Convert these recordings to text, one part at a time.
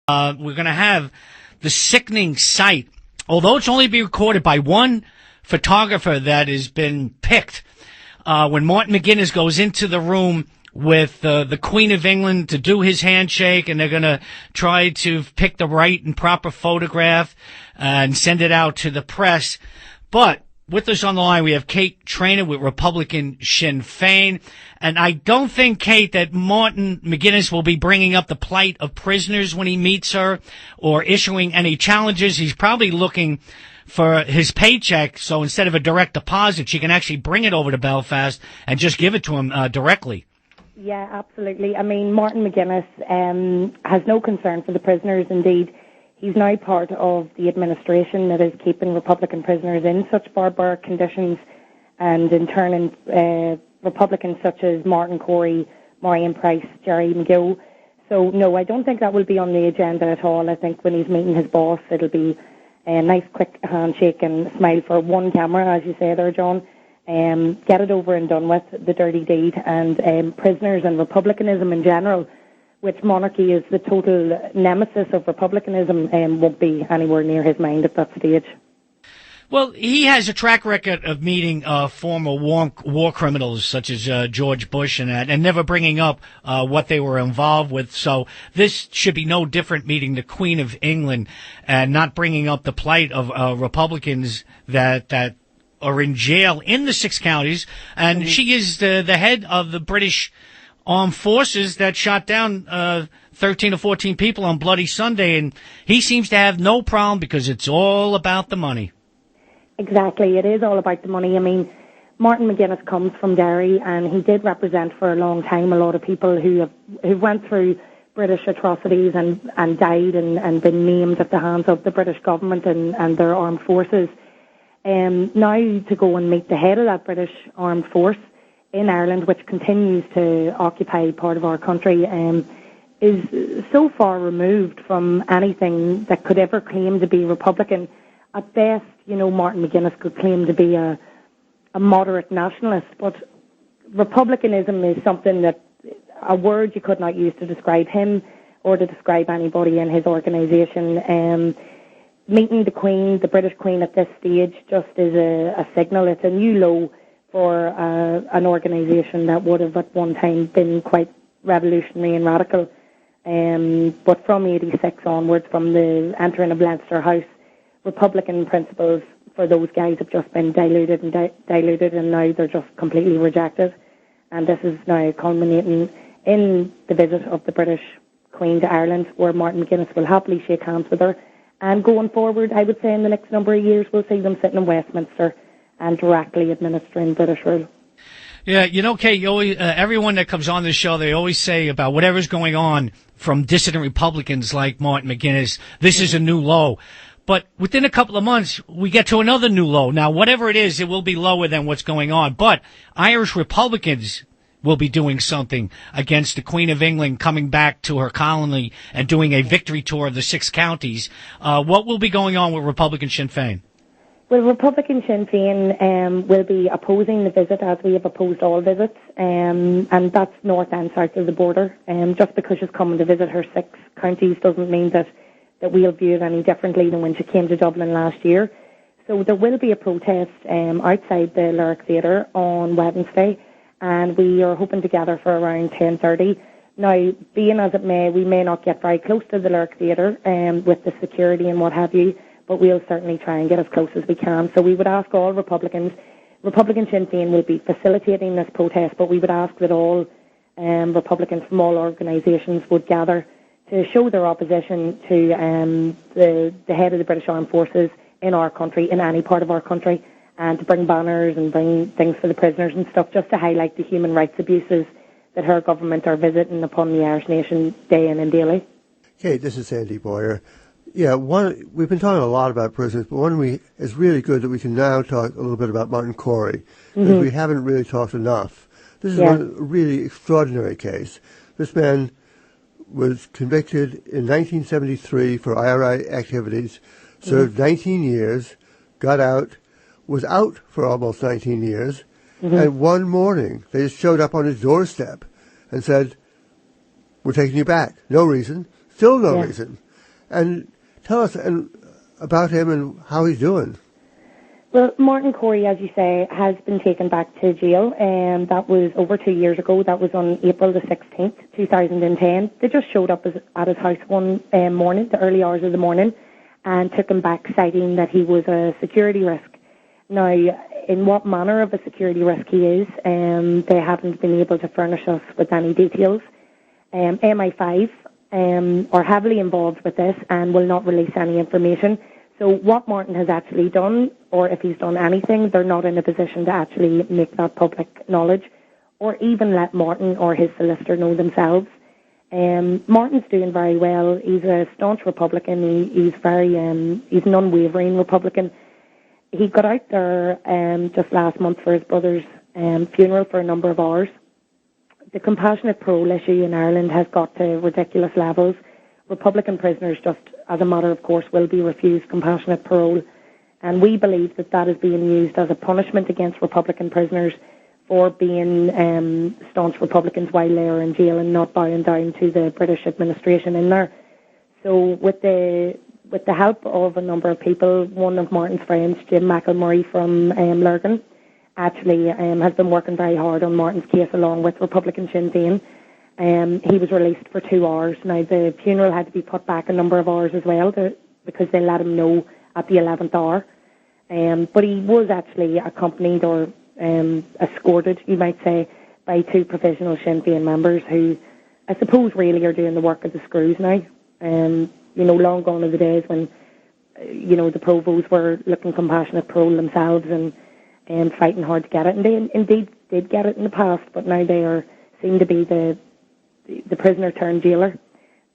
We're going to have the sickening sight, although it's only being recorded by one photographer that has been picked. When Martin McGuinness goes into the room with the Queen of England to do his handshake, and they're going to try to pick the right and proper photograph and send it out to the press. But with us on the line, we have Cáit Trainor with Republican Sinn Féin. And I don't think, Cáit, that Martin McGuinness will be bringing up the plight of prisoners when he meets her or issuing any challenges. He's probably looking for his paycheck, so instead of a direct deposit, she can actually bring it over to Belfast and just give it to him directly. Yeah, absolutely. I mean, Martin McGuinness has no concern for the prisoners. Indeed, he's now part of the administration that is keeping Republican prisoners in such barbaric conditions and interning Republicans such as Martin Corey, Marion Price, Jerry McGill. So, no, I don't think that will be on the agenda at all. I think when he's meeting his boss, it'll be a nice quick handshake and smile for one camera, as you say there, John. Get it over and done with, the dirty deed, and prisoners and republicanism in general, which monarchy is the total nemesis of republicanism, won't be anywhere near his mind at that stage. Well, he has a track record of meeting former war criminals such as George Bush and that, and never bringing up what they were involved with. So this should be no different, meeting the Queen of England and not bringing up the plight of Republicans that are in jail in the 6 counties. And she is the head of the British Armed Forces that shot down 13 or 14 people on Bloody Sunday. And he seems to have no problem because it's all about the money. Exactly, it is all about the money. I mean, Martin McGuinness comes from Derry, and he did represent for a long time a lot of people who went through British atrocities and died and been named at the hands of the British government and their armed forces. Now to go and meet the head of that British armed force in Ireland, which continues to occupy part of our country, is so far removed from anything that could ever claim to be Republican. At best, you know, Martin McGuinness could claim to be a moderate nationalist, but republicanism is something that, a word you could not use to describe him or to describe anybody in his organisation. Meeting the Queen, the British Queen at this stage, just is a signal. It's a new low for an organisation that would have at one time been quite revolutionary and radical. But from 86 onwards, from the entering of Leinster House, Republican principles for those guys have just been diluted, and now they're just completely rejected. And this is now culminating in the visit of the British Queen to Ireland, where Martin McGuinness will happily shake hands with her. And going forward, I would say in the next number of years, we'll see them sitting in Westminster and directly administering British rule. Yeah, you know, Kate, you always, everyone that comes on this show, they always say about whatever's going on from dissident Republicans like Martin McGuinness, this is a new low. But within a couple of months, we get to another new low. Now, whatever it is, it will be lower than what's going on. But Irish Republicans will be doing something against the Queen of England coming back to her colony and doing a victory tour of the 6 counties. What will be going on with Republican Sinn Féin? Well, Republican Sinn Féin will be opposing the visit, as we have opposed all visits, and that's north and south of the border. Just because she's coming to visit her 6 counties doesn't mean that we'll view it any differently than when she came to Dublin last year. So there will be a protest outside the Lyric Theatre on Wednesday, and we are hoping to gather for around 10:30. Now, being as it may, we may not get very close to the Lyric Theatre with the security and what have you, but we'll certainly try and get as close as we can. So we would ask all Republicans, Republican Sinn Féin will be facilitating this protest, but we would ask that all Republicans from all organisations would gather to show their opposition to the head of the British Armed Forces in our country, in any part of our country, and to bring banners and bring things for the prisoners and stuff, just to highlight the human rights abuses that her government are visiting upon the Irish nation day in and daily. Kate, this is Sandy Boyer. Yeah, we've been talking a lot about prisoners, but it's really good that we can now talk a little bit about Martin Corey, because we haven't really talked enough. This is a really extraordinary case. This man was convicted in 1973 for IRA activities, served 19 years, got out, was out for almost 19 years, and one morning they just showed up on his doorstep and said, "We're taking you back." No reason, still no reason. And tell us about him and how he's doing. Well, Martin Corey, as you say, has been taken back to jail, and that was over 2 years ago. That was on April the 16th, 2010. They just showed up at his house one morning, the early hours of the morning, and took him back, citing that he was a security risk. Now, in what manner of a security risk he is, they haven't been able to furnish us with any details. MI5 are heavily involved with this and will not release any information. So what Martin has actually done, or if he's done anything, they're not in a position to actually make that public knowledge, or even let Martin or his solicitor know themselves. Martin's doing very well. He's a staunch Republican. He's an unwavering Republican. He got out there just last month for his brother's funeral for a number of hours. The compassionate parole issue in Ireland has got to ridiculous levels. Republican prisoners, just as a matter of course, will be refused compassionate parole. And we believe that that is being used as a punishment against Republican prisoners for being staunch Republicans while they are in jail and not bowing down to the British administration in there. So with the help of a number of people, one of Martin's friends, Jim McElmurray from Lurgan, actually has been working very hard on Martin's case along with Republican Sinn Féin. He was released for 2 hours. Now, the funeral had to be put back a number of hours as well because they let him know at the 11th hour. But he was actually accompanied or escorted, you might say, by 2 provisional Sinn Féin members who I suppose really are doing the work of the screws now. Long gone are the days when, the provos were looking compassionate parole themselves and fighting hard to get it. And they indeed did get it in the past, but now they seem to be the prisoner turned jailer.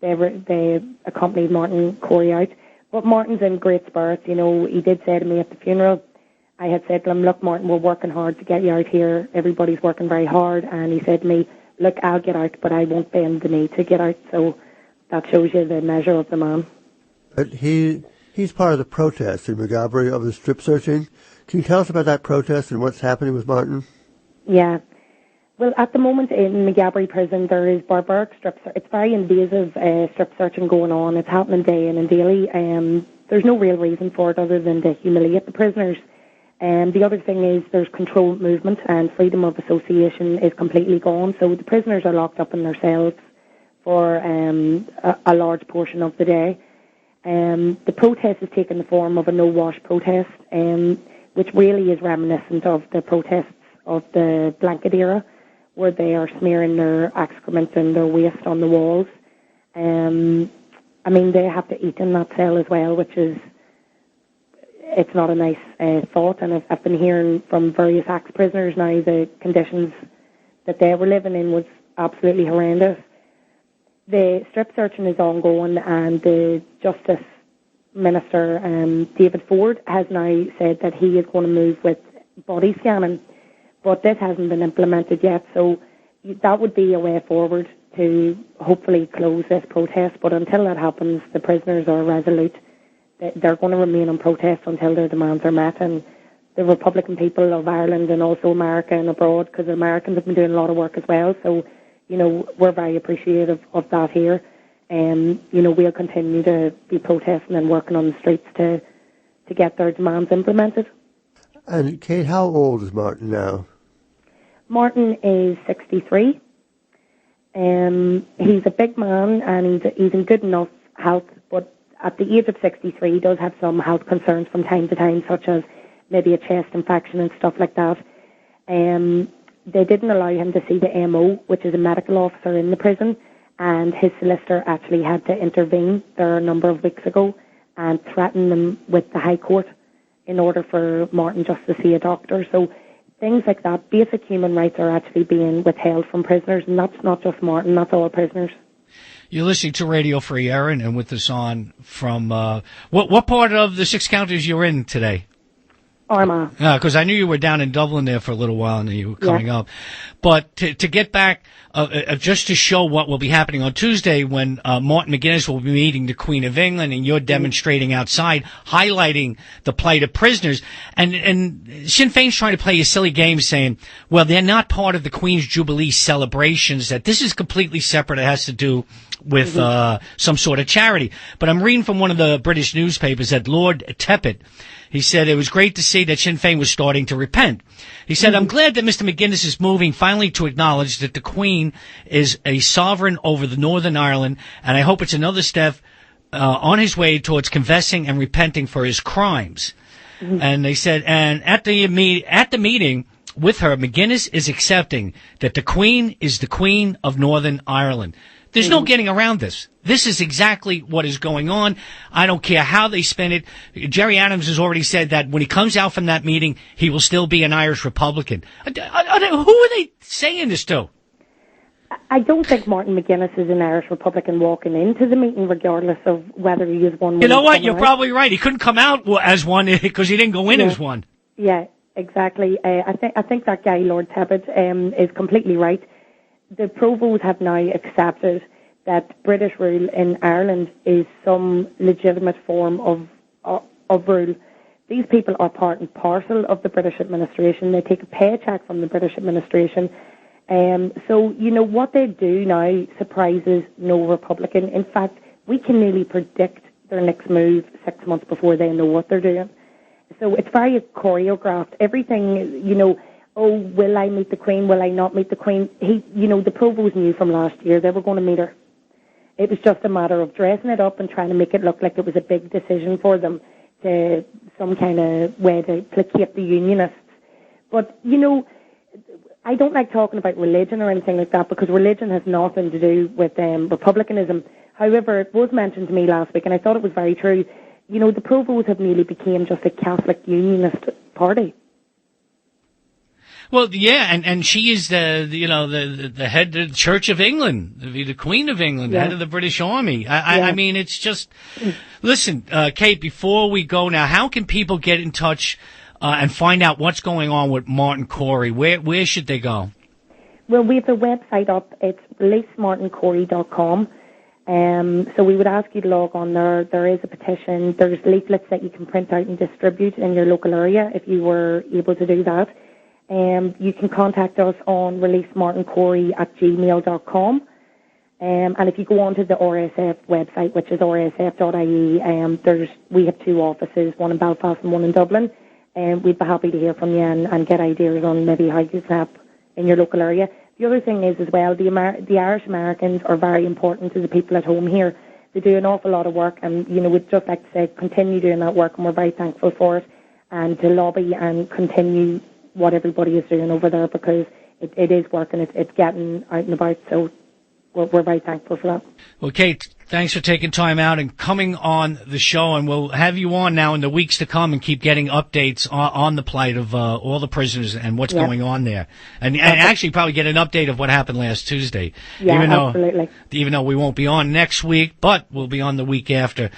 They accompanied Martin Corey out. But Martin's in great spirits. He did say to me at the funeral, I had said to him, look, Martin, we're working hard to get you out here. Everybody's working very hard. And he said to me, look, I'll get out, but I won't bend the knee to get out. So that shows you the measure of the man. But he's part of the protest in McGabry of the strip searching. Can you tell us about that protest and what's happening with Martin? Yeah. Well, at the moment in McGabry prison, there is barbaric strip search. It's very invasive strip searching going on. It's happening day in and daily. There's no real reason for it other than to humiliate the prisoners. The other thing is there's controlled movement and freedom of association is completely gone. So the prisoners are locked up in their cells for a large portion of the day. The protest has taken the form of a no-wash protest, which really is reminiscent of the protests of the blanket era, where they are smearing their excrement and their waste on the walls. They have to eat in that cell as well, it's not a nice thought. And I've been hearing from various ex-prisoners now the conditions that they were living in was absolutely horrendous. The strip searching is ongoing, and the Justice Minister, David Ford, has now said that he is going to move with body scanning, but this hasn't been implemented yet, so that would be a way forward to hopefully close this protest. But until that happens, the prisoners are resolute. They're going to remain on protest until their demands are met, and the Republican people of Ireland and also America and abroad, because the Americans have been doing a lot of work as well, so we're very appreciative of that here. We'll continue to be protesting and working on the streets to get their demands implemented. And Kate, how old is Martin now? Martin is 63. He's a big man and he's in good enough health, but at the age of 63 he does have some health concerns from time to time, such as maybe a chest infection and stuff like that. They didn't allow him to see the MO, which is a medical officer in the prison, and his solicitor actually had to intervene there a number of weeks ago and threaten them with the High Court in order for Martin just to see a doctor. So things like that, basic human rights are actually being withheld from prisoners, and that's not just Martin, that's all prisoners. You're listening to Radio Free Eireann, and with us on from, what part of the 6 counties you're in today? Armagh. Because I knew you were down in Dublin there for a little while and you were coming up. But to get back, just to show what will be happening on Tuesday when Martin McGuinness will be meeting the Queen of England and you're demonstrating outside, highlighting the plight of prisoners. And Sinn Féin's trying to play a silly game saying, well, they're not part of the Queen's Jubilee celebrations, that this is completely separate. It has to do with some sort of charity. But I'm reading from one of the British newspapers that Lord Teppert, he said it was great to see that Sinn Féin was starting to repent. He said, I'm glad that Mr. McGuinness is moving finally to acknowledge that the Queen is a sovereign over the Northern Ireland, and I hope it's another step on his way towards confessing and repenting for his crimes. And they said, and at the meeting with her, McGuinness is accepting that the Queen is the Queen of Northern Ireland. There's no getting around this. This is exactly what is going on. I don't care how they spin it. Jerry Adams has already said that when he comes out from that meeting, he will still be an Irish Republican. Who are they saying this to? I don't think Martin McGuinness is an Irish Republican walking into the meeting, regardless of whether he is one. You know what? You're probably right. He couldn't come out as one because he didn't go in as one. Yeah, exactly. I think that guy, Lord Teppert, is completely right. The Provos have now accepted that British rule in Ireland is some legitimate form of rule. These people are part and parcel of the British administration. They take a paycheck from the British administration. So, what they do now surprises no Republican. In fact, we can nearly predict their next move 6 months before they know what they're doing. So it's very choreographed. Everything, will I meet the Queen? Will I not meet the Queen? The Provos knew from last year they were going to meet her. It was just a matter of dressing it up and trying to make it look like it was a big decision for them to some kind of way to placate the Unionists. But, I don't like talking about religion or anything like that because religion has nothing to do with republicanism. However, it was mentioned to me last week, and I thought it was very true. The Provos have nearly become just a Catholic Unionist party. Well, yeah, and she is the head of the Church of England, the Queen of England, head of the British Army. I mean, it's just, listen, Kate, before we go now, how can people get in touch and find out what's going on with Martin Corey? Where should they go? Well, we have the website up. It's releasemartincorey.com. So we would ask you to log on there. There is a petition. There's leaflets that you can print out and distribute in your local area if you were able to do that. You can contact us on releasemartincorey@gmail.com. And if you go onto the RSF website, which is rsf.ie, we have two offices, one in Belfast and one in Dublin. And we'd be happy to hear from you and get ideas on maybe how you can help in your local area. The other thing is as well, the Irish Americans are very important to the people at home here. They do an awful lot of work, and we'd just like to say continue doing that work, and we're very thankful for it, and to lobby and continue what everybody is doing over there because it is working, it's getting out and about, so we're very thankful for that. Well, Kate, thanks for taking time out and coming on the show, and we'll have you on now in the weeks to come and keep getting updates on the plight of all the prisoners and what's going on there. And actually probably get an update of what happened last Tuesday. Yeah, absolutely. Even though we won't be on next week, but we'll be on the week after.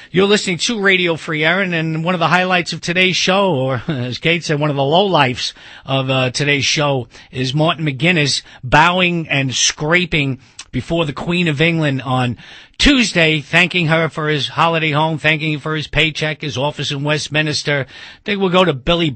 You're listening to Radio Free Eireann, and one of the highlights of today's show, or as Kate said, one of the lowlifes of today's show, is Martin McGuinness bowing and scraping before the Queen of England on Tuesday, thanking her for his holiday home, thanking her for his paycheck, his office in Westminster. I think we'll go to Billy